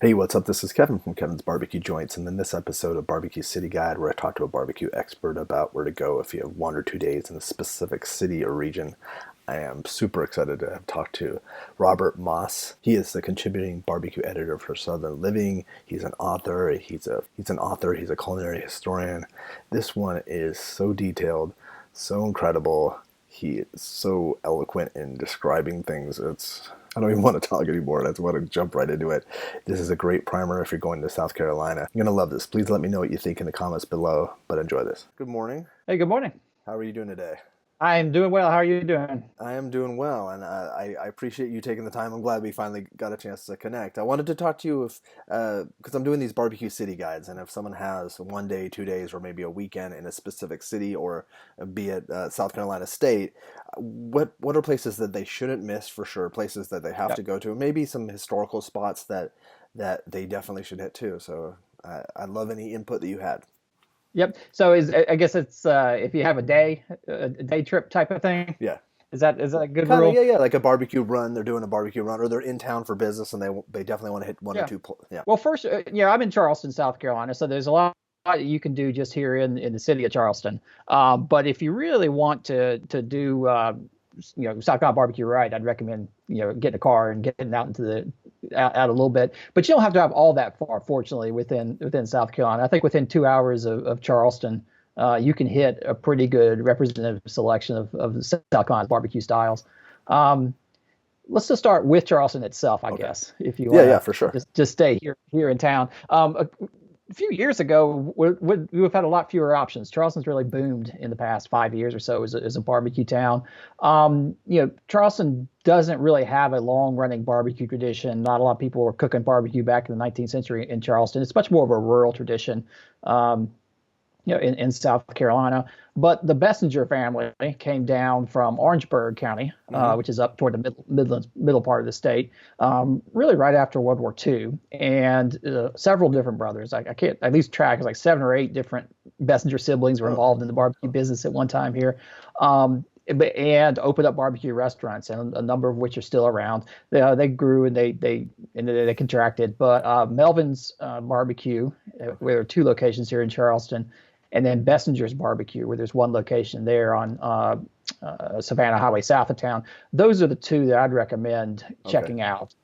Hey, what's up? This is Kevin from Kevin's Barbecue Joints, and in this episode of BBQ City Guide, where I talk to a barbecue expert about where to go if you have 1 or 2 days in a specific city or region, I am super excited to have talked to Robert Moss. He is the contributing barbecue editor for Southern Living. He's an author. He's a culinary historian. This one is so detailed, so incredible. He is so eloquent in describing things. I don't even want to talk anymore. I just want to jump right into it. This is a great primer if you're going to South Carolina. You're going to love this. Please let me know what you think in the comments below, but enjoy this. Good morning. Hey, good morning. How are you doing today? I'm doing well. How are you doing? I am doing well, and I appreciate you taking the time. I'm glad we finally got a chance to connect. I wanted to talk to you because I'm doing these barbecue city guides, and if someone has 1 day, 2 days, or maybe a weekend in a specific city, or be it South Carolina State, what are places that they shouldn't miss for sure? Places that they have Yep. to go to, maybe some historical spots that they definitely should hit too. So I'd love any input that you had. Yep. So I guess it's if you have a day trip type of thing. Yeah. Is that a good Kind of, rule? yeah, like a barbecue run. They're doing a barbecue run, or they're in town for business, and they definitely want to hit one or Yeah. two. Yeah. Well, first, I'm in Charleston, South Carolina, so there's a lot that you can do just here in the city of Charleston. But if you really want to do South Carolina barbecue right, I'd recommend getting a car and getting out into the out a little bit. But you don't have to have all that far, fortunately, within South Carolina. I think within 2 hours of Charleston, you can hit a pretty good representative selection of the South Carolina barbecue styles. Um, let's just start with Charleston itself, I Okay. guess, if you Yeah, want yeah, to for sure. just stay here in town. A few years ago, we've had a lot fewer options. Charleston's really boomed in the past 5 years or so as a barbecue town. Charleston doesn't really have a long-running barbecue tradition. Not a lot of people were cooking barbecue back in the 19th century in Charleston. It's much more of a rural tradition. Um, in South Carolina. But the Bessinger family came down from Orangeburg County, Hmm. which is up toward the middle part of the state, really right after World War II, and several different brothers. I can't at least track it's like 7 or 8 different Bessinger siblings were Oh, involved in the barbecue business at one time here. And opened up barbecue restaurants, and a number of which are still around. They grew and they contracted, but Melvin's Barbecue, where there are 2 locations here in Charleston, and then Bessinger's Barbecue, where there's 1 location there on Savannah Highway south of town. Those are the 2 that I'd recommend okay. checking out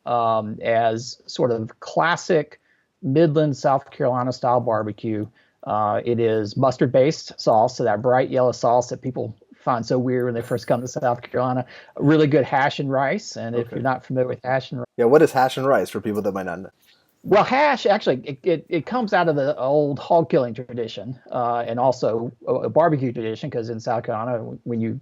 as sort of classic Midland, South Carolina style barbecue. It is mustard based sauce, so that bright yellow sauce that people find so weird when they first come to South Carolina. Really good hash and rice, and if Okay. you're not familiar with hash and Yeah, what is hash and rice for people that might not know? well, hash actually it comes out of the old hog killing tradition, and also a barbecue tradition. Because in South Carolina, when you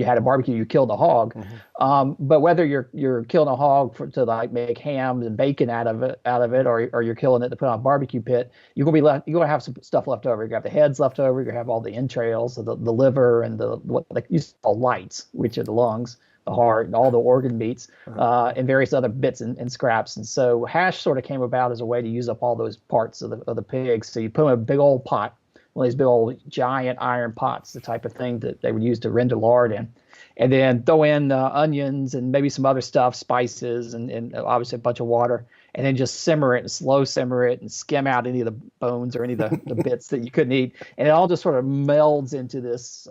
had a barbecue, you killed a hog. Hmm. But whether you're killing a hog to like make ham and bacon out of it, or you're killing it to put on a barbecue pit, you're gonna have some stuff left over. You're gonna have the heads left over. You're gonna have all the entrails, the liver, and the what they used to call lights, which are the lungs, the heart, and all the organ meats, Uh-huh. and various other bits and scraps. And so hash sort of came about as a way to use up all those parts of the pig. So you put them in a big old pot, one of these big old giant iron pots, the type of thing that they would use to render lard in. And then throw in onions and maybe some other stuff, spices, and obviously a bunch of water. And then just simmer it and slow simmer it and skim out any of the bones or any of the bits that you couldn't eat. And it all just sort of melds into this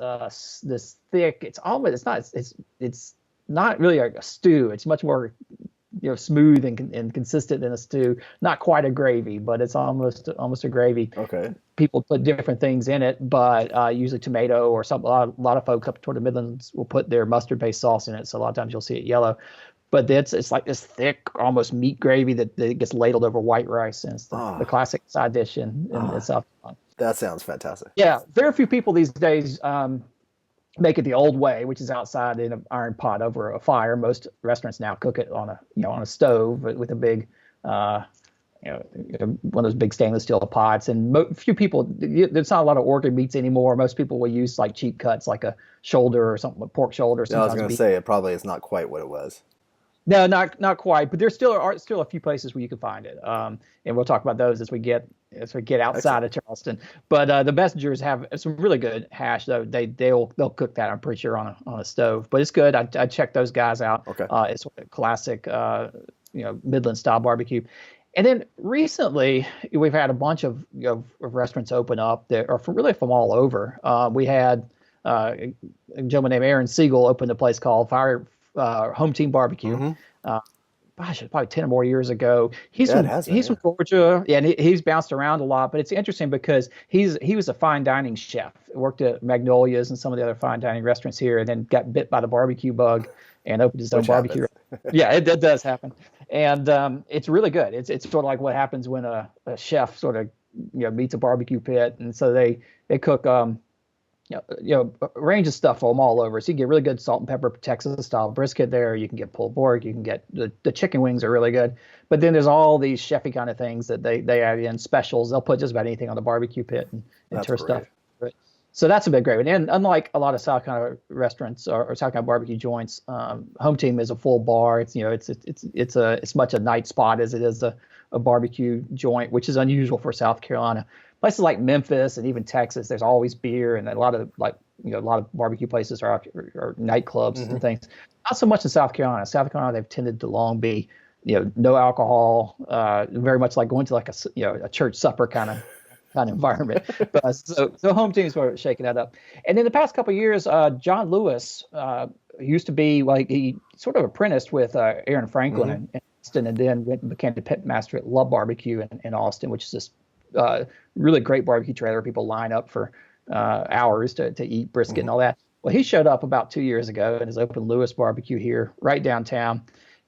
thick. It's not really a stew. It's much more smooth and consistent in a stew. Not quite a gravy, but it's almost a gravy. Okay. People put different things in it, but usually tomato or something. A lot of folks up toward the Midlands will put their mustard-based sauce in it, so a lot of times you'll see it yellow. But it's like this thick, almost meat gravy that gets ladled over white rice, and it's the Ah, classic side dish in ah, South Carolina. that sounds fantastic. Yeah, very few people these days make it the old way, which is outside in an iron pot over a fire. Most restaurants now cook it on a stove with a big uh, one of those big stainless steel pots. And few people, there's not a lot of organ meats anymore. Most people will use like cheap cuts, like a shoulder or something, a pork shoulder, Yeah, I was sometimes gonna beef. say it probably is not quite what it was. No, not quite, but there still a few places where you can find it. And we'll talk about those as we get outside Excellent. of Charleston. But the Messengers have some really good hash though. They'll cook that, I'm pretty sure, on a stove. But it's good. I checked those guys out. Okay. It's sort of classic Midland style barbecue. And then recently, we've had a bunch of restaurants open up that are from really all over. We had a gentleman named Aaron Siegel opened a place called Fire Home Team Barbecue. Mm-hmm. Uh, Gosh, it's probably 10 or more years ago. He's Yeah, it from has been. he's Yeah. from Georgia. Yeah, and he's bounced around a lot, but it's interesting because he was a fine dining chef. Worked at Magnolia's and some of the other fine dining restaurants here, and then got bit by the barbecue bug and opened his own Which barbecue. happens. Yeah, it does happen, and it's really good. It's sort of like what happens when a chef sort of meets a barbecue pit, and so they cook a range of stuff from all over. So you can get really good salt and pepper Texas style brisket there. You can get pulled pork. You can get the chicken wings are really good. But then there's all these chefy kind of things that they add in specials. They'll put just about anything on the barbecue pit and That's turn great. stuff. So that's a big great one. And unlike a lot of South Carolina restaurants or South Carolina barbecue joints, Home Team is a full bar. It's much a night spot as it is a barbecue joint, which is unusual for South Carolina. Places like Memphis and even Texas, there's always beer, and a lot of a lot of barbecue places are nightclubs Mm-hmm. and things. Not so much in South Carolina. South Carolina, they've tended to long be no alcohol, very much like going to like a church supper kind of environment. But so Home Team's sort of shaking that up. And in the past couple of years, John Lewis used to be like he sort of apprenticed with Aaron Franklin Mm-hmm. in Austin, and then went and became the pit master at Love Barbecue in Austin, which is this really great barbecue trailer. People line up for hours to eat brisket Mm-hmm. and all that. Well, he showed up about 2 years ago and has opened Lewis Barbecue here right downtown.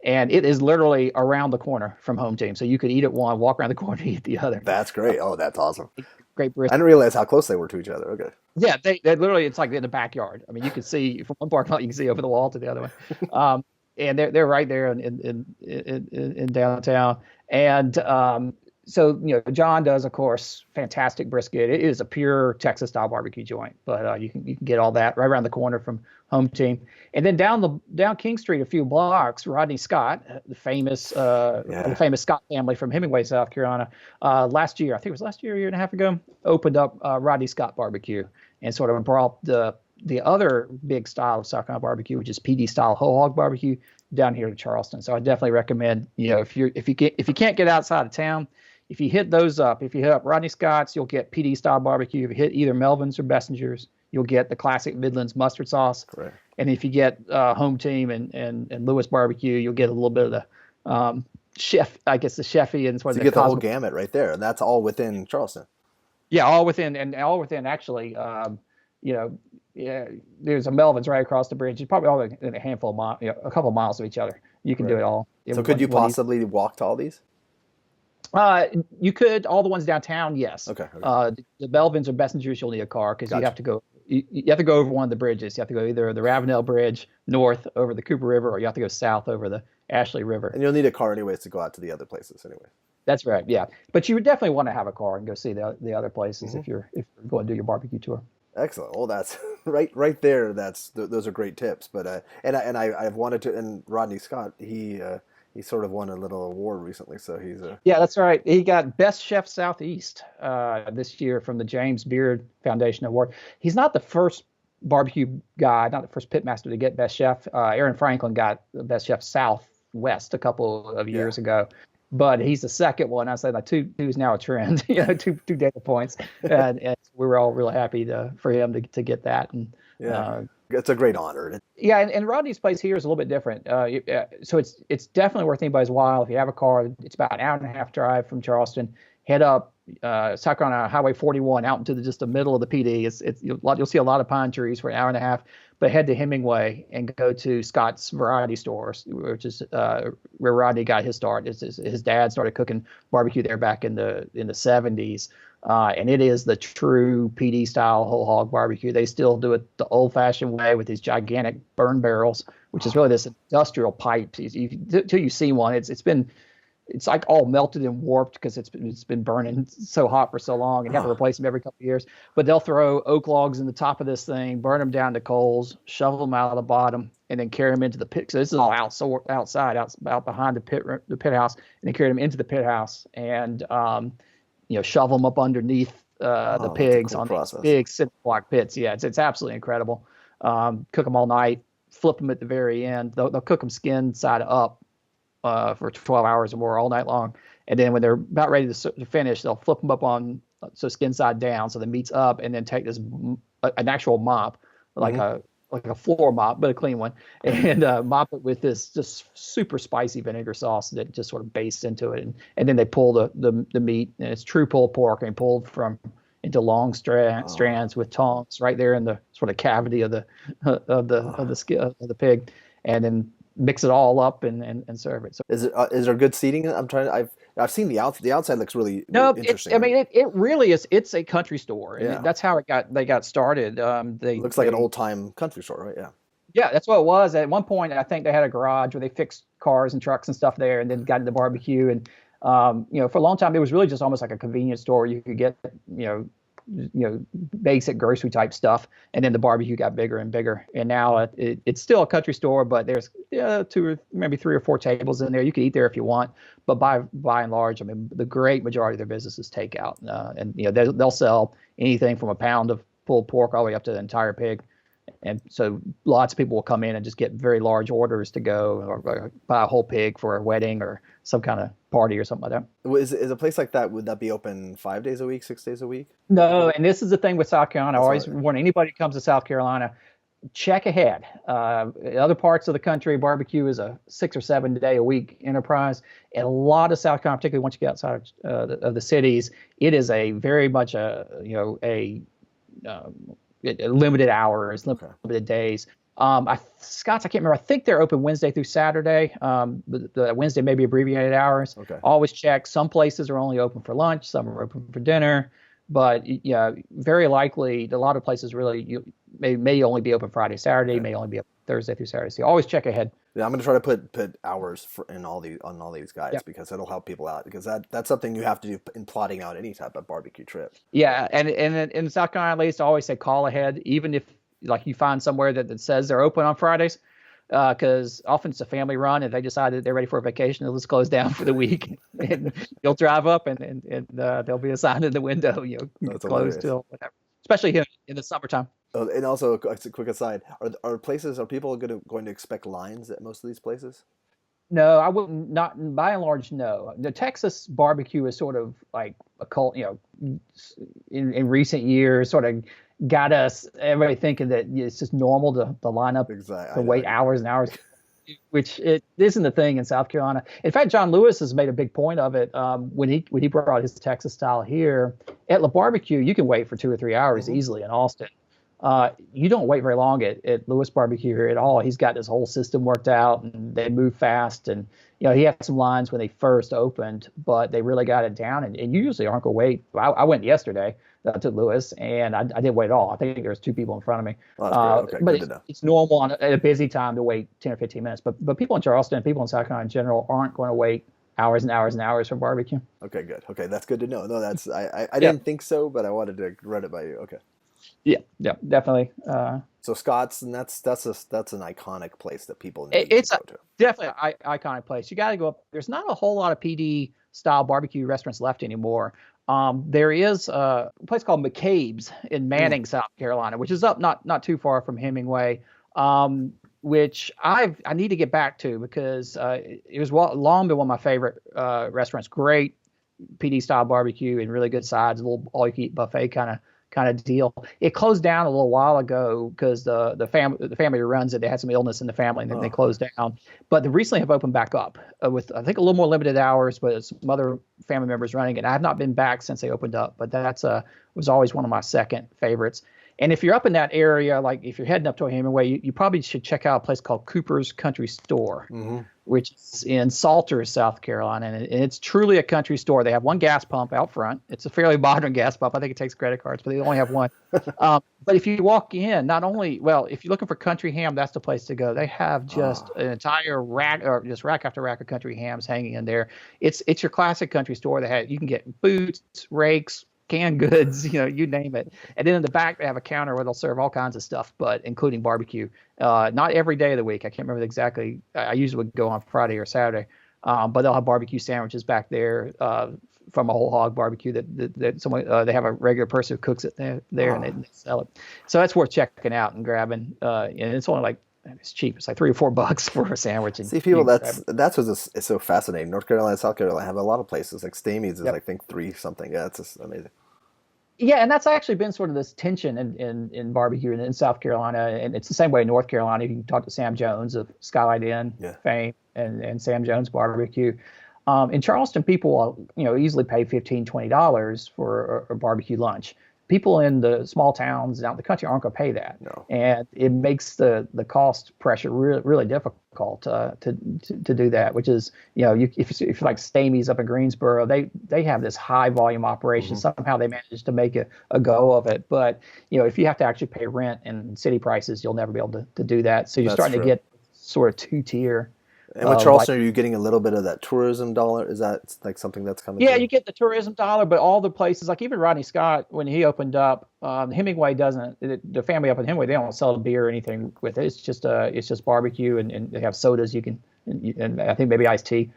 And it is literally around the corner from Home Team. So you could eat at one, walk around the corner, eat the other. That's great. Oh, that's awesome. Great I brisket. didn't realize how close they were to each other. Okay. Yeah, they literally, it's like in the backyard. I mean, you can see from one parking lot, you can see over the wall to the other one. And they're right there in downtown. And so John does, of course, fantastic brisket. It is a pure Texas style barbecue joint, but you can get all that right around the corner from Home Team. And then down King Street a few blocks, Rodney Scott, the famous Scott family from Hemingway, South Carolina, last year, I think it was last year, a year and a half ago, opened up Rodney Scott Barbecue and sort of brought the other big style of South Carolina barbecue, which is PD style whole hog barbecue, down here to Charleston. So I definitely recommend, if you can't get outside of town, if you hit those up, if you hit up Rodney Scott's, you'll get PD style barbecue. If you hit either Melvin's or Bessinger's, you'll get the classic Midlands mustard sauce. Correct. And if you get Home Team and Lewis Barbecue, you'll get a little bit of the chef, I guess the chefy and sort So of you the get the whole gamut right there, and that's all within Charleston. Yeah, all within actually. Yeah, there's a Melvin's right across the bridge. It's probably all in a handful of miles, a couple of miles of each other. You can do it all. So could you possibly walk to all these? You could, all the ones downtown, yes. Okay. The Melvins or Bessinger's, you'll need a car because Gotcha. you have to go. You have to go over one of the bridges. You have to go either the Ravenel Bridge north over the Cooper River, or you have to go south over the Ashley River. And you'll need a car anyways to go out to the other places anyway. That's right. Yeah, but you would definitely want to have a car and go see the other places if you're going to do your barbecue tour. Excellent. Well, that's right there. Those are great tips. But I've wanted to. And Rodney Scott, he sort of won a little award recently, so he's a Yeah, that's right. He got Best Chef Southeast this year from the James Beard Foundation Award. He's not the first barbecue guy, not the first pitmaster to get Best Chef. Aaron Franklin got the Best Chef Southwest a couple of years ago, but he's the second one. I said like two is now a trend. Two data points, and we were all really happy for him to get that. And it's a great honor. Yeah, and Rodney's place here is a little bit different. So it's definitely worth anybody's while. If you have a car, it's about an hour and a half drive from Charleston. Head up South Carolina Highway 41 out into just the middle of the PD. You'll see a lot of pine trees for an hour and a half. But head to Hemingway and go to Scott's Variety Stores, which is where Rodney got his start. His dad started cooking barbecue there back in the 70s. And it is the true PD style whole hog barbecue. They still do it the old fashioned way with these gigantic burn barrels, which is really this industrial pipe. Until you see one, it's like all melted and warped because it's been burning so hot for so long, and you have to replace them every couple of years. But they'll throw oak logs in the top of this thing, burn them down to coals, shovel them out of the bottom, and then carry them into the pit. So this is all outside, out behind the pit house, and then carry them into the pit house and shovel them up underneath the pigs on these big cinder block pits. Yeah, it's absolutely incredible. Cook them all night, flip them at the very end. They'll cook them skin side up for 12 hours or more all night long, And then when they're about ready to finish, they'll flip them up on so skin side down, so the meat's up, and then take an actual mop, like Mm-hmm. a floor mop, but a clean one, and mop it with this just super spicy vinegar sauce that just sort of bastes into it, and then they pull the meat, and it's true pulled pork, and pulled from into long Oh, strands with tongs right there in the sort of cavity of the oh. skin of the pig, and then mix it all up and serve it. So Is there good seating? I've seen the outside looks really no, interesting, I right? mean it really is. It's a country store, and Yeah. that's how they got started. Looks like an old time country store, right? Yeah. Yeah, that's what it was. At one point, I think they had a garage where they fixed cars and trucks and stuff there, and then got into barbecue. And for a long time, it was really just almost like a convenience store. You could get basic grocery type stuff, and then the barbecue got bigger and bigger. And now it's still a country store, but there's two or maybe three or four tables in there. You can eat there if you want, but by and large, I mean, the great majority of their business is takeout, and they'll sell anything from a pound of pulled pork all the way up to the entire pig. And so lots of people will come in and just get very large orders to go, or buy a whole pig for a wedding or some kind of party or something like that. Is a place like that, would that be open 5 days a week, 6 days a week? No, and this is the thing with South Carolina. I That's always what. warn anybody who comes to South Carolina, check ahead. In other parts of the country, barbecue is a 6 or 7 day a week enterprise. And a lot of South Carolina, particularly once you get outside of the cities, it is a very much limited hours, Okay. limited days. Scott's, I can't remember. I think they're open Wednesday through Saturday. But the Wednesday may be abbreviated hours. Okay. Always check. Some places are only open for lunch. Some are open for dinner. But yeah, very likely a lot of places really may only be open Friday, Saturday, Okay. may only be open Thursday through Saturday. So always check ahead. Yeah, I'm gonna try to put hours in on all these Yeah. guides because it'll help people out because that's something you have to do in plotting out any type of barbecue trip. Yeah, and in South Carolina, at least, I always say call ahead, even if like you find somewhere that says they're open on Fridays, because often it's a family run, and they decide that they're ready for a vacation, they'll just close down for the week, and you'll drive up, and they'll be a sign in the window, That's closed hilarious. till whatever, especially here in the summertime. And also, a quick aside: are people going to expect lines at most of these places? No, I wouldn't. Not by and large. No, the Texas barbecue is sort of like a cult. In recent years, sort of got us everybody thinking that it's just normal to line up to Exactly. wait hours and hours, which it isn't a thing in South Carolina. In fact, John Lewis has made a big point of it when he brought his Texas style here at La Barbecue. You can wait for 2 or 3 hours Hmm. easily in Austin. You don't wait very long at Lewis Barbecue here at all. He's got this whole system worked out, and they move fast. And he had some lines when they first opened, but they really got it down. And you usually aren't going to wait. I went yesterday to Lewis, and I didn't wait at all. I think there was two people in front of me. Oh, that's great. Okay, But good to know. it's normal at a busy time to wait 10 or 15 minutes. But people in Charleston, people in South Carolina in general, aren't going to wait hours and hours and hours for barbecue. Okay, good. Okay, that's good to know. No, that's I Yeah, didn't think so, but I wanted to run it by you. Okay. yeah, definitely. So Scott's, and that's an iconic place that people need to It's go to. definitely an iconic place. You got to go up. There's not a whole lot of PD style barbecue restaurants left anymore. There is a place called McCabe's in Mm. Manning, South Carolina, which is up not too far from Hemingway. Which I need to get back to because it was long been one of my favorite restaurants. Great PD style barbecue and really good sides, a little all you can eat buffet kind of deal. It closed down a little while ago because the family who runs it, they had some illness in the family, and then they Oh, closed down. But they recently have opened back up with I think a little more limited hours, but some other family members running it. I have not been back since they opened up, but that's was always one of my second favorites. And if you're up in that area, like if you're heading up to Hemingway, you probably should check out a place called Cooper's Country Store, hmm. which is in Salters, South Carolina. And it's truly a country store. They have one gas pump out front. It's a fairly modern gas pump. I think it takes credit cards, but they only have one. But if you walk in, if you're looking for country ham, that's the place to go. They have just Oh, an entire rack, or just rack after rack of country hams hanging in there. It's your classic country store. You can get boots, rakes, canned goods, you name it. And then in the back, they have a counter where they'll serve all kinds of stuff, but including barbecue. Not every day of the week. I can't remember exactly. I usually would go on Friday or Saturday, but they'll have barbecue sandwiches back there from a whole hog barbecue that someone they have a regular person who cooks it there and oh. they sell it. So that's worth checking out and grabbing. And it's only like it's cheap. It's like $3 or $4 for a sandwich, and See, you people, can grab it. that's what's is so fascinating. North Carolina, South Carolina have a lot of places. Like Stamey's is, I Yep. think, three something. Yeah, it's just amazing. Yeah, and that's actually been sort of this tension in barbecue in South Carolina, and it's the same way in North Carolina. You can talk to Sam Jones of Skylight Inn Yeah, fame and Sam Jones Barbecue. In Charleston, people will, easily pay $15-$20 for a barbecue lunch. People in the small towns and out in the country aren't going to pay that, no, and it makes the cost pressure really difficult to do that. Which is, if you're like Stamey's up in Greensboro, they have this high volume operation. hmm Somehow they managed to make a go of it. But if you have to actually pay rent and city prices, you'll never be able to do that. So you're that's starting to true. get sort of two tier. And with Like, Charleston, are you getting a little bit of that tourism dollar? Is that like something that's coming yeah, through? you get the tourism dollar, but all the places, like even Rodney Scott, when he opened up, Hemingway doesn't. The family up in Hemingway, they don't sell beer or anything with it. It's just barbecue, and they have sodas you can, and I think maybe iced tea,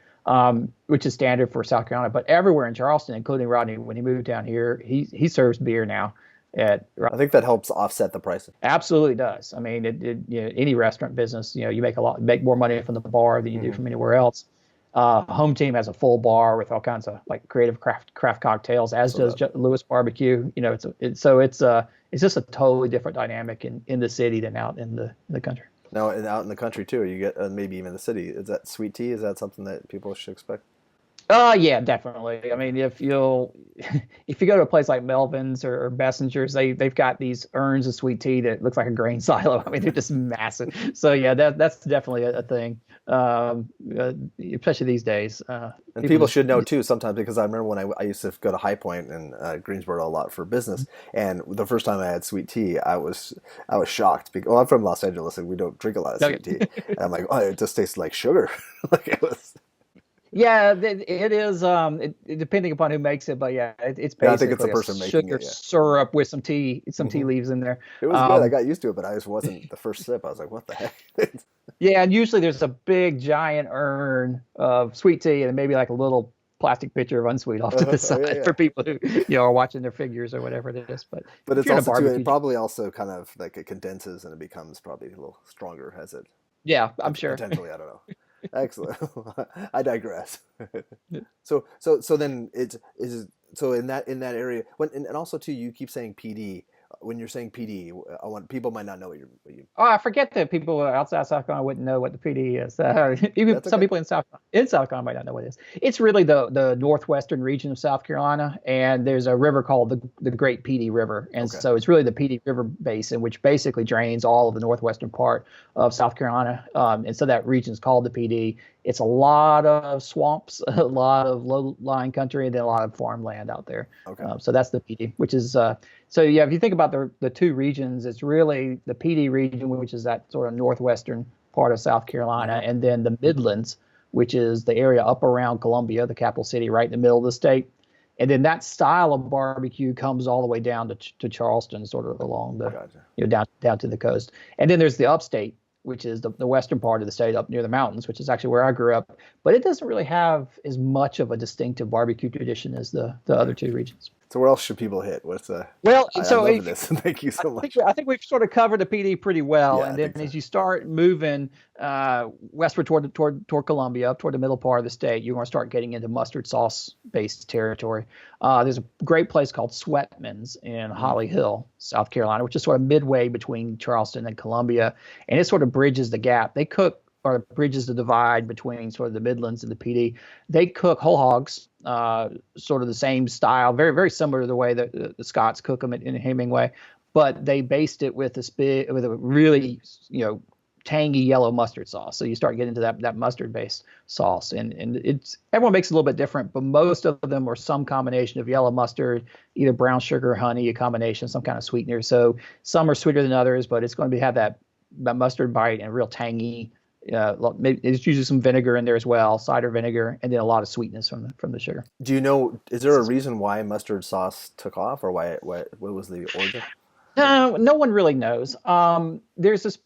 which is standard for South Carolina. But everywhere in Charleston, including Rodney, when he moved down here, he serves beer now at I think that helps offset the price. absolutely does. I mean, any restaurant business, you make more money from the bar than you do Hmm. from anywhere else. Home Team has a full bar with all kinds of like creative craft cocktails, as So does that Lewis Barbecue. It's just a totally different dynamic in the city than out in the country. now and out in the country too, you get maybe even the city. Is that sweet tea? Is that something that people should expect? Yeah, definitely. I mean, if if you go to a place like Melvin's or Bessinger's, they've got these urns of sweet tea that looks like a grain silo. I mean, they're just massive. So yeah, that's definitely a thing, especially these days. And People people just should know too sometimes because I remember when I used to go to High Point in Greensboro a lot for business, and the first time I had sweet tea, I was shocked because I'm from Los Angeles and we don't drink a lot of Okay. sweet tea, and I'm like, oh, it just tastes like sugar, like it was. Yeah, it is. Depending upon who makes it, but yeah, it's Yeah, I think it's the basically a person making sugar it. Yeah, syrup with some tea hmm leaves in there. it was good. I Um, got used to it, but I just wasn't the first sip. I was like, what the heck? yeah, and usually there's a big giant urn of sweet tea and maybe like a little plastic pitcher of unsweet off to the Oh yeah, side yeah. for people who are watching their figures or whatever it is. But But if it's you're in a also too. It barbecue, probably also kind of like it condenses and it becomes probably a little stronger as it yeah, I'm sure. potentially. I don't know. Excellent. I digress. So then it's is so in that area when and also too you keep saying PD when you're saying PD I want people might not know what you Oh, I forget that people outside South Carolina wouldn't know what the PD is. Even that's some okay. people in South Carolina might not know what it is. It's really the northwestern region of South Carolina, and there's a river called the Great PD River, and Okay. so it's really the PD River basin, which basically drains all of the northwestern part of South Carolina, and so that region is called the PD. It's a lot of swamps, a lot of low-lying country, and then a lot of farmland out there. Okay. So that's the PD, which is so yeah. If you think about the two regions, it's really the PD region, which is that sort of northwestern part of South Carolina, hmm and then the Midlands, which is the area up around Columbia, the capital city, right in the middle of the state. And then that style of barbecue comes all the way down to Charleston, sort of along the Gotcha. down to the coast. And then there's the upstate, which is the western part of the state up near the mountains, which is actually where I grew up. But it doesn't really have as much of a distinctive barbecue tradition as the Okay. other two regions. So where else should people hit? What's Well, I so love if this. Thank you I so think much. I think we've sort of covered the PD pretty well, Yeah, and I then think so. as you start moving westward toward Columbia, up toward the middle part of the state, you're going to start getting into mustard sauce based territory. There's a great place called Sweatman's in Mhm. Holly Hill, South Carolina, which is sort of midway between Charleston and Columbia, and it sort of bridges the gap. They cook or bridges the divide between sort of the Midlands and the PD. They cook whole hogs, sort of the same style, very very similar to the way that the Scots cook them in Hemingway, but they based it with with a really tangy yellow mustard sauce. So you start getting into that mustard based sauce, and it's everyone makes it a little bit different, but most of them are some combination of yellow mustard, either brown sugar, honey, a combination, some kind of sweetener. So some are sweeter than others, but it's going to have that mustard bite and real tangy. There's usually some vinegar in there as well, cider vinegar, and then a lot of sweetness from the sugar. Do you know? Is there a reason why mustard sauce took off, or why? What was the origin? No, no one really knows. There's this.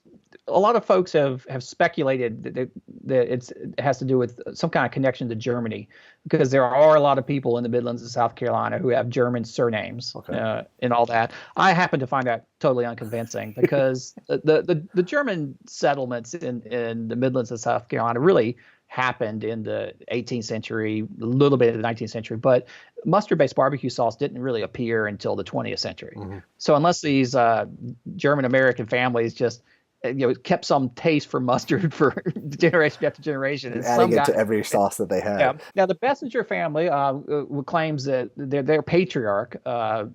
a lot of folks have speculated that it has to do with some kind of connection to Germany, because there are a lot of people in the Midlands of South Carolina who have German surnames, Okay. and all that. I happen to find that totally unconvincing, because the German settlements in the Midlands of South Carolina really happened in the 18th century, a little bit of the 19th century, but mustard-based barbecue sauce didn't really appear until the 20th century. Hmm. So unless these German American families just kept some taste for mustard for generation after generation, and Adding some it guy, to every sauce that they yeah. had. Now the Bessinger family claims that their patriarch, a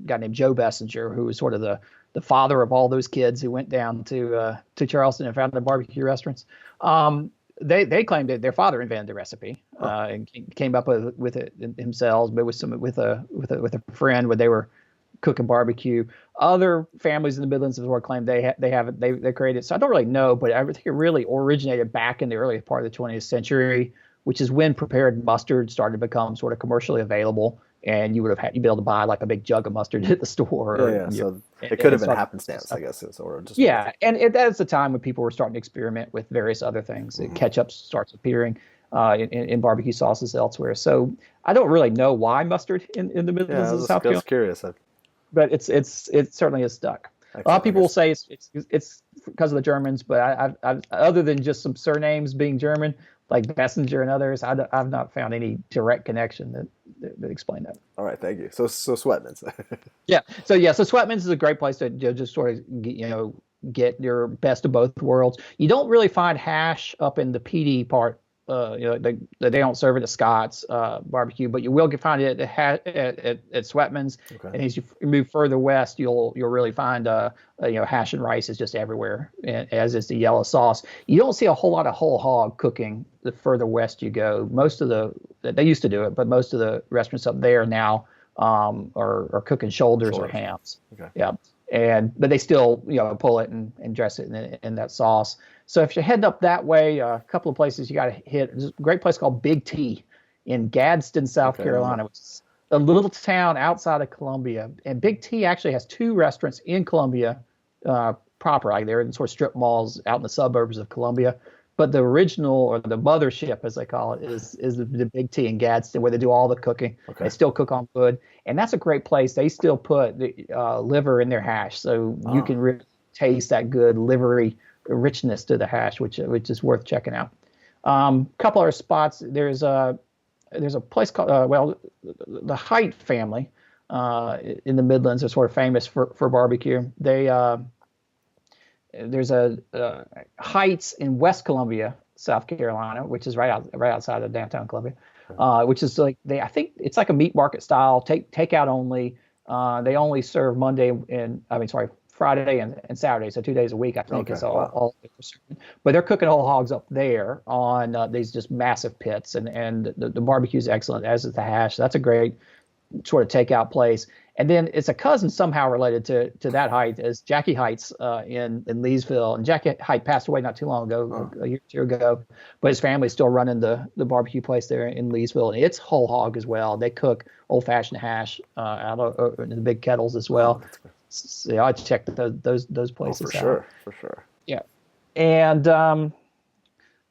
guy named Joe Bessinger, who was sort of the father of all those kids who went down to Charleston and founded the barbecue restaurants. They claimed that their father invented the recipe, and came up with it themselves, but with a friend when they were cooking barbecue. Other families in the Midlands of the world claim they created. So I don't really know, but I think it really originated back in the early part of the 20th century, which is when prepared mustard started to become sort of commercially available, and you'd be able to buy like a big jug of mustard at the store. Yeah. So it could have been happenstance, I guess, or just. Yeah, and that's the time when people were starting to experiment with various other things. Mm-hmm. Ketchup starts appearing in barbecue sauces elsewhere. So I don't really know why mustard in the Midlands of South Carolina. I was curious. But it certainly is stuck. Excellent. A lot of people will say it's because of the Germans, but I've other than just some surnames being German, like Bessinger and others, I've not found any direct connection that explain that. All right, thank you. So Sweatman's. So Sweatman's is a great place to just sort of get your best of both worlds. You don't really find hash up in the PD part. They don't serve it at Scott's barbecue, but you will find it at Sweatman's. Okay. And as you move further west, you'll really find hash and rice is just everywhere, as is the yellow sauce. You don't see a whole lot of whole hog cooking the further west you go. They used to do it, but most of the restaurants up there now are cooking shoulders or hams. Okay. Yeah. But they still pull it and dress it in that sauce. So if you're heading up that way, a couple of places you got to hit. There's a great place called Big T in Gadsden, South Carolina, which is a little town outside of Columbia. And Big T actually has two restaurants in Columbia proper. Like they're in sort of strip malls out in the suburbs of Columbia. But the original, or the mothership, as they call it, is the Big T in Gadsden, where they do all the cooking. Okay. They still cook on wood, and that's a great place. They still put the liver in their hash, so you can really taste that good livery richness to the hash, which is worth checking out. Couple other spots. There's a place called the Height family in the Midlands are sort of famous for barbecue. There's a Heights in West Columbia, South Carolina, which is right outside of downtown Columbia, which is I think it's like a meat market style, takeout only. They only serve Friday and Saturday, so 2 days a week. I think is all. But they're cooking whole hogs up there on these just massive pits, and the barbecue is excellent, as is the hash. That's a great sort of takeout place. And then it's a cousin somehow related to that Height is Jackie Heights in Leesville. And Jackie Height passed away not too long ago, a year or two ago, but his family's still running the barbecue place there in Leesville. And it's whole hog as well. They cook old-fashioned hash out of in the big kettles as well. So I checked those places out. For sure. Yeah. And let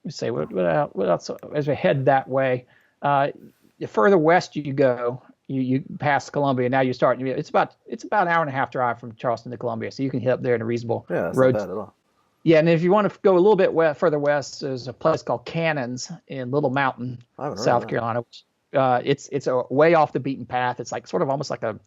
me see, what else? As we head that way, the further west you go, you pass Columbia. Now you start. It's about an hour and a half drive from Charleston to Columbia, so you can hit up there in a reasonable road. Not bad at all. Yeah, and if you want to go a little bit further west, there's a place called Cannons in Little Mountain, South Carolina. Which, it's a way off the beaten path. It's like almost like a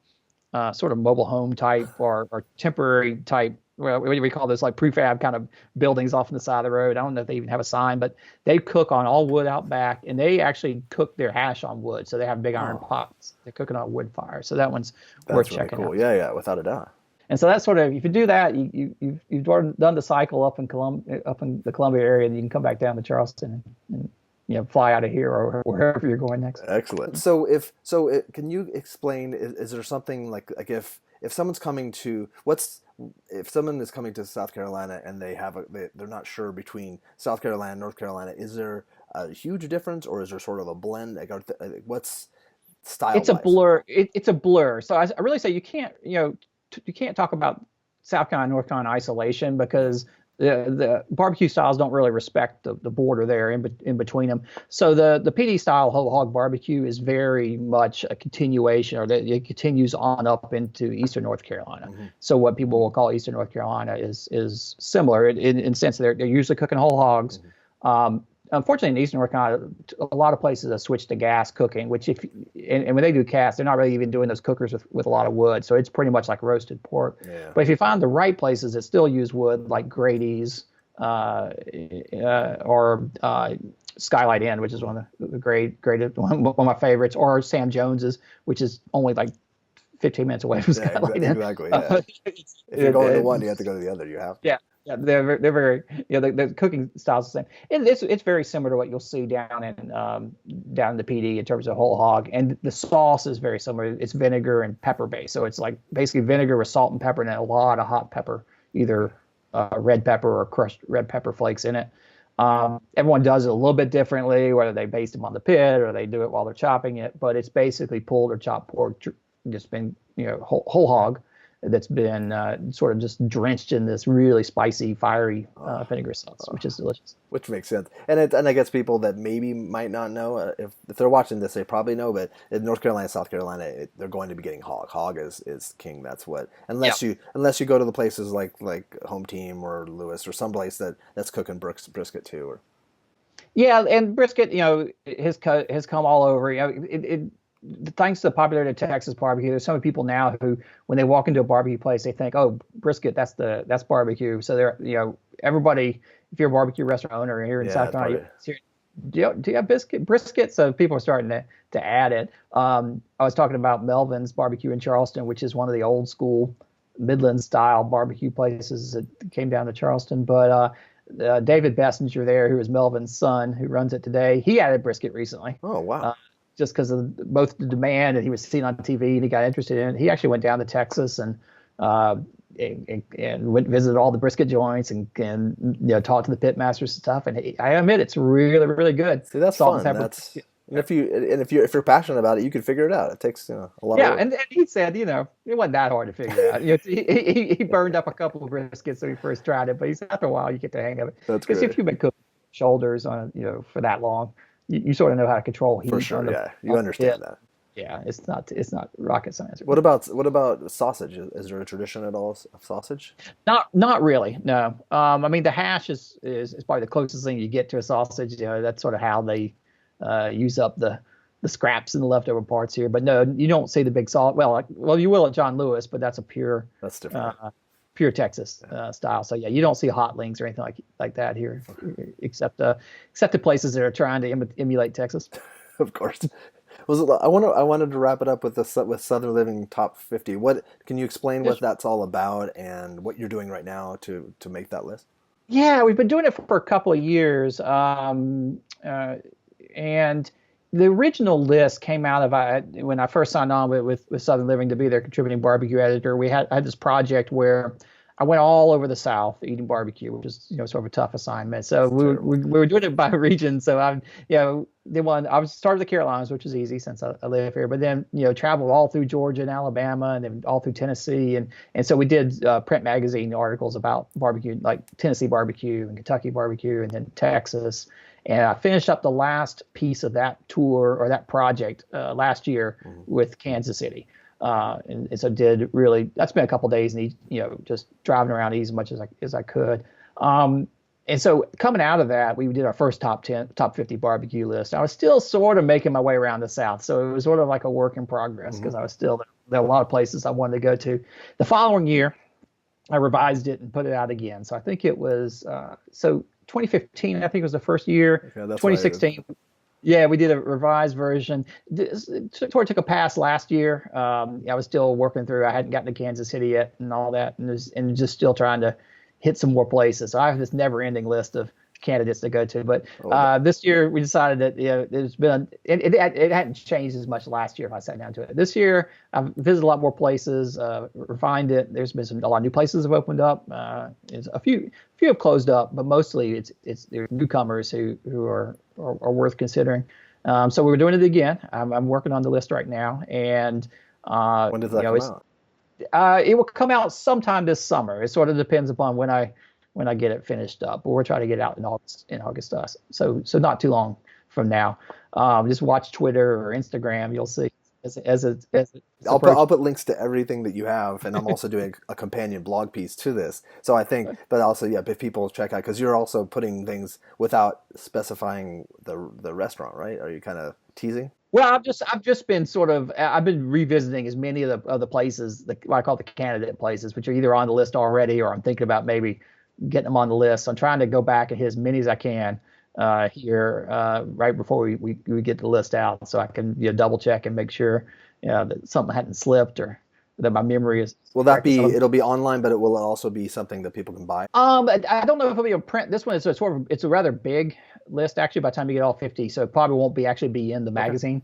sort of mobile home type or temporary type. Well, what do we call those, like prefab kind of buildings off on the side of the road? I don't know if they even have a sign, but they cook on all wood out back, and they actually cook their hash on wood. So they have big iron pots. They're cooking on wood fire. So that's worth really checking cool. out. Yeah, without a doubt. And so that's sort of, if you do that, you've done the cycle up in the Columbia area, and you can come back down to Charleston and fly out of here or wherever you're going next. Excellent. So can you explain? Is there something like if someone's coming to if someone is coming to South Carolina and they're not sure between South Carolina and North Carolina, is there a huge difference, or is there sort of a blend? What's style? It's a blur. It's a blur. So I really say you can't talk about South Carolina, North Carolina isolation because the barbecue styles don't really respect the border there in between them. So the PD style whole hog barbecue is very much a continuation, or it continues on up into Eastern North Carolina. Mm-hmm. So what people will call Eastern North Carolina is similar in sense they're usually cooking whole hogs. Mm-hmm. Unfortunately, in Eastern North Carolina, a lot of places have switched to gas cooking, which and when they do cast, they're not really even doing those cookers with a lot of wood. So it's pretty much like roasted pork. Yeah. But if you find the right places that still use wood, like Grady's or Skylight Inn, which is one of the great one of my favorites, or Sam Jones's, which is only like 15 minutes away from Skylight Inn. Exactly. Yeah. If you're going to one, you have to go to the other. You have to. Yeah. Yeah, they're very, the cooking style's the same. And it's very similar to what you'll see down in the PD in terms of whole hog. And the sauce is very similar. It's vinegar and pepper based. So it's like basically vinegar with salt and pepper and then a lot of hot pepper, either red pepper or crushed red pepper flakes in it. Everyone does it a little bit differently, whether they baste them on the pit or they do it while they're chopping it. But it's basically pulled or chopped pork, just been whole hog. That's been sort of just drenched in this really spicy, fiery vinegar sauce, which is delicious. Which makes sense. And I guess people that maybe might not know, if they're watching this, they probably know, but in North Carolina, South Carolina, they're going to be getting hog. Hog is king. That's what, unless you go to the places like Home Team or Lewis or someplace that's cooking brisket too. Or yeah, and brisket, has come all over. Thanks to the popularity of Texas barbecue, there's so many people now who, when they walk into a barbecue place, they think, "Oh, brisket, that's barbecue." So they're, everybody, if you're a barbecue restaurant owner here in South Carolina, do you have brisket? So people are starting to add it. I was talking about Melvin's Barbecue in Charleston, which is one of the old school Midland style barbecue places that came down to Charleston. But David Bessinger there, who is Melvin's son, who runs it today, he added brisket recently. Oh, wow. Just because of both the demand and he was seen on TV and he got interested in it. He actually went down to Texas and went visited all the brisket joints and talked to the pit masters and stuff. And I admit it's really, really good. See, that's fun. If you're passionate about it, you can figure it out. It takes a lot. Yeah, of work. And he said it wasn't that hard to figure out. He burned up a couple of briskets when he first tried it, but he said after a while you get the hang of it. Because if you've been cooking shoulders on for that long, you sort of know how to control heat. For sure, yeah, you understand that. Yeah, it's not rocket science. What about sausage? Is there a tradition at all of sausage? Not really, no. I mean, the hash is probably the closest thing you get to a sausage. That's sort of how they use up the scraps and the leftover parts here. But no, you don't see the big salt. Well, you will at John Lewis, but that's that's different. Pure Texas style. So yeah, you don't see hot links or anything like that here, except the places that are trying to emulate Texas. Of course. I wanted to wrap it up with Southern Living Top 50. What can you explain what that's all about and what you're doing right now to make that list? Yeah, we've been doing it for a couple of years, and the original list came out of when I first signed on with Southern Living to be their contributing barbecue editor. I had this project where I went all over the South eating barbecue, which is sort of a tough assignment. So we were doing it by region. So I started the Carolinas, which is easy since I live here, but then traveled all through Georgia and Alabama, and then all through Tennessee, and so we did print magazine articles about barbecue, like Tennessee barbecue and Kentucky barbecue, and then Texas. And I finished up the last piece of that tour or that project last year with Kansas City. And so that's been a couple of days and just driving around as much as I could. And so coming out of that, we did our first top 50 barbecue list. I was still sort of making my way around the South. So it was sort of like a work in progress because there were a lot of places I wanted to go to. The following year, I revised it and put it out again. So I think it was, 2015, I think was the first year. Okay, 2016. Yeah, we did a revised version. Sort of took a pass last year. I was still working through. I hadn't gotten to Kansas City yet and all that, and just still trying to hit some more places. So I have this never-ending list of candidates to go to. But this year we decided that there's been it hadn't changed as much last year if I sat down to it. This year I've visited a lot more places, refined it. There's been a lot of new places have opened up. A few have closed up, but mostly there's newcomers who are worth considering. So we're doing it again. I'm working on the list right now, and when does that come out? It will come out sometime this summer. It sort of depends upon when I get it finished up. But we're trying to get it out in August. So not too long from now. Just watch Twitter or Instagram. You'll see as I'll put links to everything that you have, and I'm also doing a companion blog piece to this. So I think, but also, yeah, if people check out, because you're also putting things without specifying the restaurant, right? Are you kind of teasing? Well, I've just been I've been revisiting as many of the places that what I call the candidate places, which are either on the list already or I'm thinking about maybe getting them on the list. So I'm trying to go back and hit as many as I can here right before we get the list out, so I can double check and make sure that something hadn't slipped or that my memory is. Will that be? It'll be online, but it will also be something that people can buy. I don't know if it'll be a print. This one is it's a rather big list actually. By the time you get all 50, so it probably won't be in the magazine.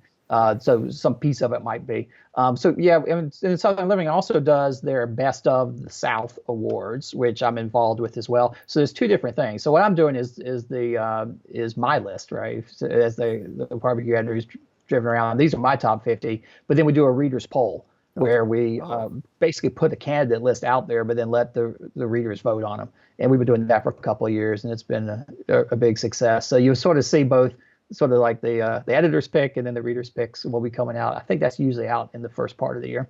So some piece of it might be. So yeah, and Southern Living also does their Best of the South Awards, which I'm involved with as well. So there's two different things. So what I'm doing is my list, right? So as the barbecue editor who's driven around. These are my top 50, but then we do a readers poll where we basically put a candidate list out there, but then let the readers vote on them. And we've been doing that for a couple of years, and it's been a big success. So you sort of see both. Sort of like the editor's pick and then the reader's picks will be coming out. I think that's usually out in the first part of the year.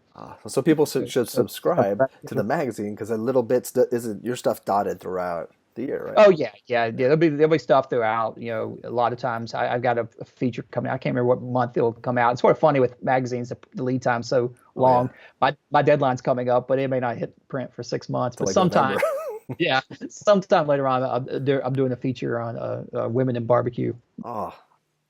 So people should subscribe to the magazine because a little bits isn't your stuff dotted throughout the year, right? Oh yeah. There'll be stuff throughout. A lot of times I've got a feature coming out. I can't remember what month it'll come out. It's sort of funny with magazines, the lead time's so long. Oh, yeah. My deadline's coming up, but it may not hit print for 6 months. But sometime. Yeah, sometime later on, I'm doing a feature on women in barbecue. Oh,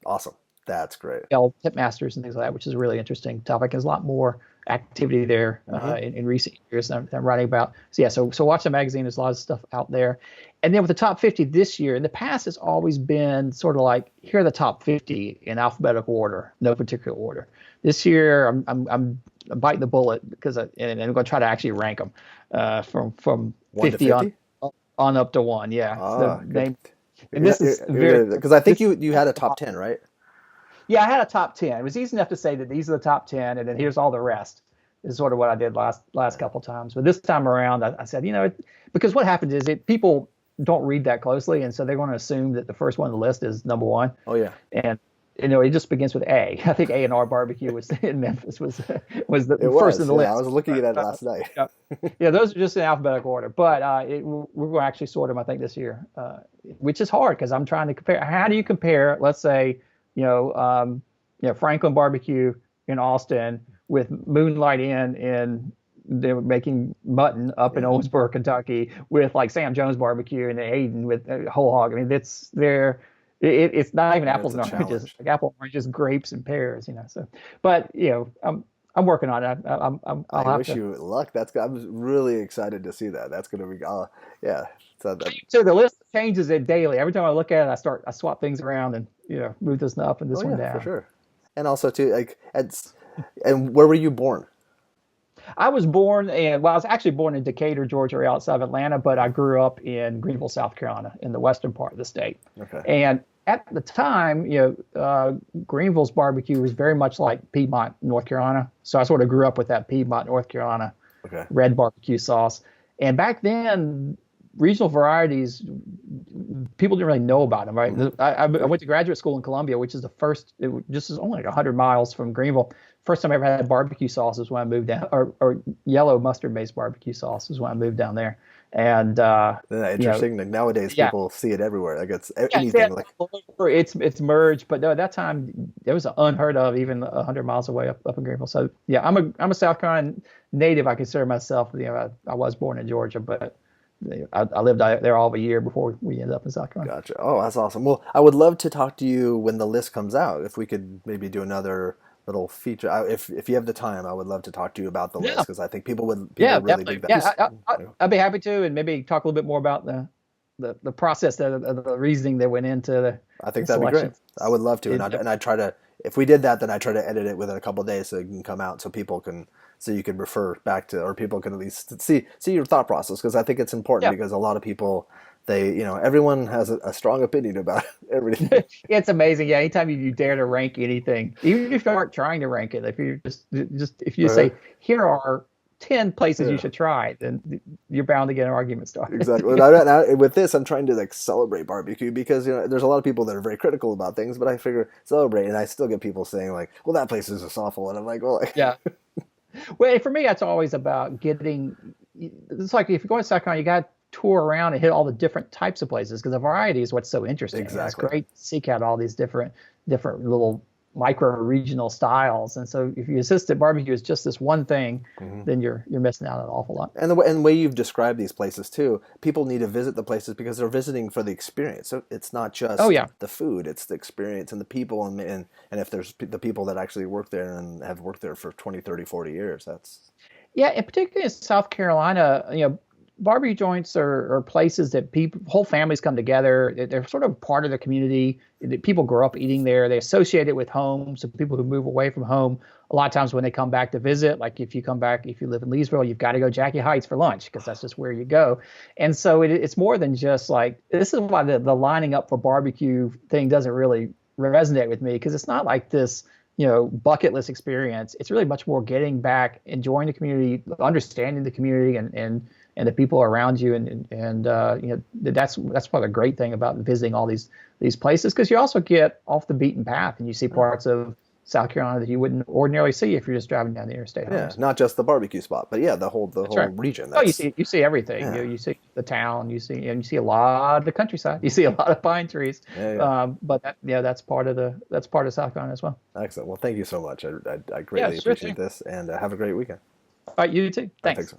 awesome! That's great. Tip masters and things like that, which is a really interesting topic. There's a lot more activity there in recent years than I'm writing about. So yeah, so watch the magazine. There's a lot of stuff out there. And then with the top 50 this year, in the past, it's always been sort of like, here are the top 50 in alphabetical order, no particular order. This year, I'm biting the bullet because and I'm going to try to actually rank them from 50 on up to 1. Yeah. And this is because I think you had a top 10, right? Yeah, I had a top 10. It was easy enough to say that these are the top 10, and then here's all the rest. Is sort of what I did last couple of times. But this time around, I said, because what happens is people don't read that closely, and so they're going to assume that the first one on the list is number 1. Oh yeah. And it just begins with A. I think A&R Barbecue was in Memphis was the first in the list. I was looking at it last night. Yeah, those are just in alphabetical order. But we're going to actually sort them, I think, this year, which is hard because I'm trying to compare. How do you compare, let's say, Franklin Barbecue in Austin with Moonlight Inn in they were making mutton up in Owensboro, Kentucky, with like Sam Jones Barbecue and Hayden with whole hog. I mean, it's not even apples and oranges. Like apple, oranges, grapes, and pears. So, but I'm working on it. I wish you luck. I'm really excited to see that. That's going to be, yeah. So the list changes it daily. Every time I look at it, I swap things around and move this one up and this one down. For sure. And also too, and where were you born? I was born I was actually born in Decatur, Georgia, or outside of Atlanta, but I grew up in Greenville, South Carolina, in the western part of the state. Okay. And at the time, Greenville's barbecue was very much like Piedmont, North Carolina. So I sort of grew up with that Piedmont, North Carolina red barbecue sauce. And back then, regional varieties, people didn't really know about them, right? Mm-hmm. I went to graduate school in Columbia, which is just is only like 100 miles from Greenville. First time I ever had barbecue sauce was when I moved down, or yellow mustard-based barbecue sauce was when I moved down there. And interesting. Like nowadays, people see it everywhere. Like it's anything it's merged, but no, at that time it was unheard of, even 100 miles away up in Greenville. So yeah, I'm a South Carolina native. I consider myself. I was born in Georgia, but I lived there all of a year before we ended up in South Carolina. Gotcha. Oh, that's awesome. Well, I would love to talk to you when the list comes out. If we could maybe do another little feature. If you have the time, I would love to talk to you about the list because I think people would really dig that. Yeah, I'd be happy to, and maybe talk a little bit more about the process, the reasosoning that went into the I think that'd be great. I would love to, and I try to. If we did that, then I try to edit it within a couple of days so it can come out, so you can refer back to, or people can at least see your thought process, because I think it's important because a lot of people. Everyone has a strong opinion about everything. It's amazing. Yeah, anytime you dare to rank anything, even if you aren't trying to rank it, if you just say, here are 10 places you Yeah. should try, then you're bound to get an argument started. Exactly. With this, I'm trying to like celebrate barbecue because there's a lot of people that are very critical about things, but I figure celebrate, and I still get people saying like, "Well, that place is just awful," and I'm like, "Well, Yeah. Well, for me, that's always about getting. It's like if you're going to South Carolina, you got to tour around and hit all the different types of places because the variety is what's so interesting. And it's exactly." great to seek out all these different little micro regional styles. And so if you insist that barbecue is just this one thing, then you're missing out on an awful lot. And the way you've described these places too, people need to visit the places because they're visiting for the experience. So it's not Oh just yeah. the food; it's the experience and the people, and if there's the people that actually work there and have worked there for 20, 30, 40 years, that's Yeah, and particularly in South Carolina, barbecue joints are places that whole families come together. They're sort of part of the community. People grow up eating there. They associate it with home. So people who move away from home, a lot of times when they come back to visit, like if you come back, if you live in Leesville, you've got to go Jackie Heights for lunch because that's just where you go. And so it's more than just like, this is why the lining up for barbecue thing doesn't really resonate with me, because it's not like this bucket list experience. It's really much more getting back, enjoying the community, understanding the community, and the people around you, and that's part of the great thing about visiting all these places, because you also get off the beaten path and you see parts of South Carolina that you wouldn't ordinarily see if you're just driving down the interstate. yeah, highways. not just the barbecue spot, but yeah, the whole Right. region. Oh, That's you see everything. yeah, You see the town. You see a lot of the countryside. You see a lot of pine trees. yeah, yeah. But that's part of South Carolina as well. Excellent. Well, thank you so much. I Yeah, greatly sure appreciate thing. this, and have a great weekend. All right, you too. Thanks. Thanks.